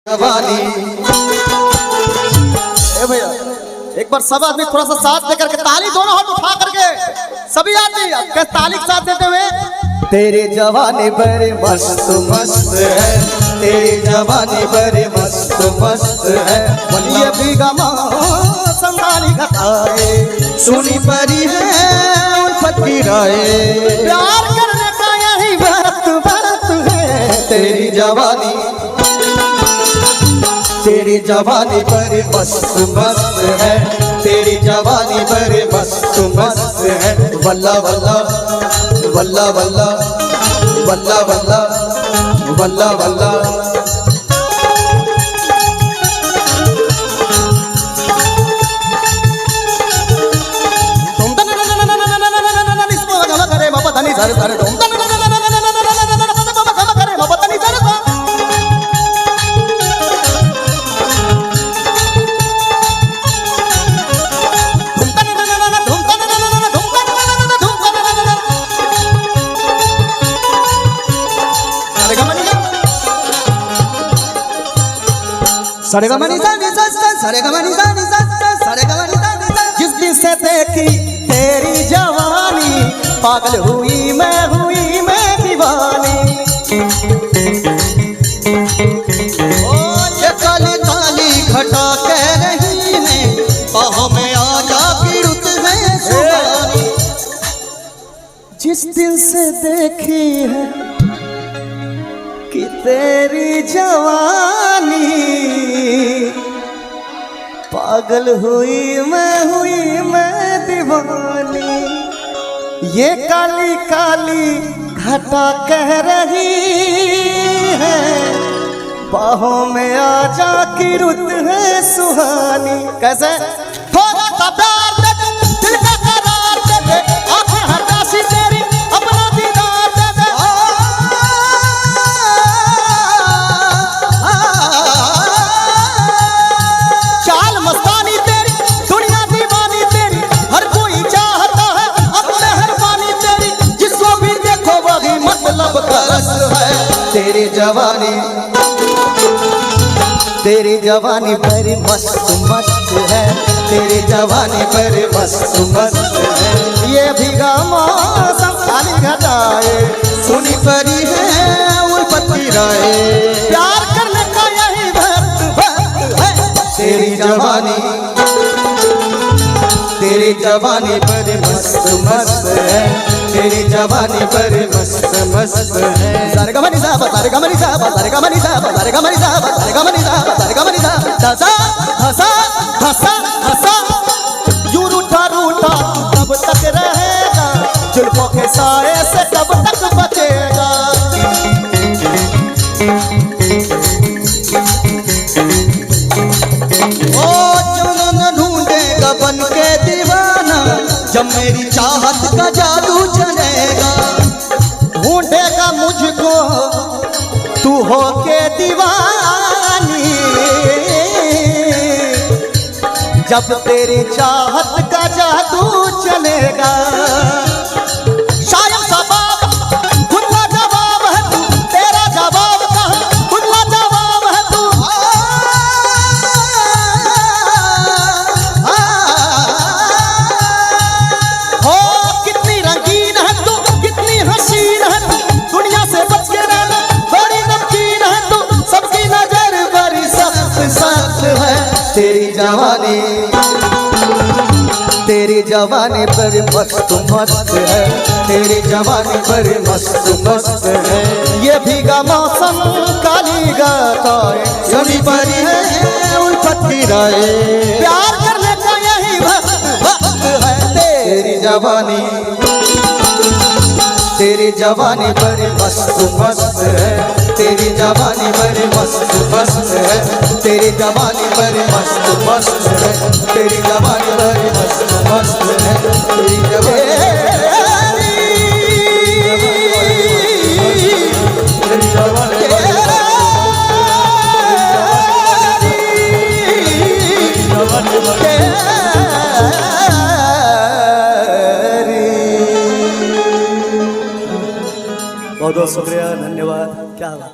जवानी। भैया एक बार सब आदमी थोड़ा सा साथ देकर के ताली दोनों हाथ उठा करके सभी आदमी ताली के साथ देते हुए तेरे जवानी बड़े मस्त मस्त है, तेरी जवानी बड़े मस्त मस्त है। ये भी गमा संभाली घटाए सुनी परी है उल्फत की राय, प्यार करने का यही बात है। तेरी जवानी बड़े मस्त मस्त है, तेरी जवानी बड़े मस्त मस्त है। वल्ला वल्ला वल्ला वल्ला वल्ला वल्ला वल्ला वल्ला जिस दिन से देखी तेरी जवानी पागल हुई मैं दीवानी। ओ ये काली काली घटा कह रही है बाहों में आजा की रुत है सुहानी। जिस दिन से देखी है कि तेरी जवानी पागल हुई मैं दीवानी। ये काली काली घटा कह रही है बाहों में आजा की रुत है सुहानी। कैसे थोड़ा सा प्यार दे दे, दिल का करार दे दे, आंखें हटासी तेरी अपना दीदार दे दे। चाल मस्तानी तेरी दुनिया दीवानी तेरी, हर कोई चाहता है अब मेहरबानी तेरी, जिसको भी देखो वही मतलब तरस है। तेरी जवानी बड़ी मस्त मस्त है, तेरी जवानी बड़ी मस्त मस्त है। ये भी मौसम खाली घटाए सुनी परी है उल्फत की राय, प्यार करने का यही वक्त है। तेरी जवानी बड़ी मस्त मस्त है, तेरी जवानी बड़ी मस्त मस्त है। सारे गमनी साहब सारे गमनी साहब सारे गमनी साहब सारे गमनी साहब सारे गमनी साहब सारे गमनी साहब हंसा हंसा हंसा हंसा यूं रूठा रूठा कब तक रहेगा, जुल्फों के साए से कब तक बचेगा। ओ जुनून ढूंढेगा बन के दीवाना, जब मेरी चाहत का जादू चलेगा। ढूंढेगा मुझको तू हो के दीवानी, जब तेरी चाहत का जादू चलेगा। शायद सबाब खुद का जवाब है तू, तेरा जवाब कहाँ खुद का जवाब है तू। हो कितनी रंगीन है तू, कितनी हसीन है तू, दुनिया से बच के रहना बड़ी नमकीन है तू, सबकी नजर बड़ी सख्त सख्त है। तेरी जवानी बड़ी मस्त मस्त है, तेरी जवानी बड़ी मस्त मस्त है। ये भीगा मौसम काली गाताए सुनी परी है उल्फत की राय, प्यार करने का यही वक्त है। तेरी जवानी बड़ी मस्त मस्त है, तेरी जवानी बड़ी मस्त मस्त है। तेरी जवानी बड़ी मस्त मस्त है, तेरी जवानी बड़ी मस्त मस्त है। तेरी जवानी बहुत बहुत शुक्रिया, धन्यवाद। क्या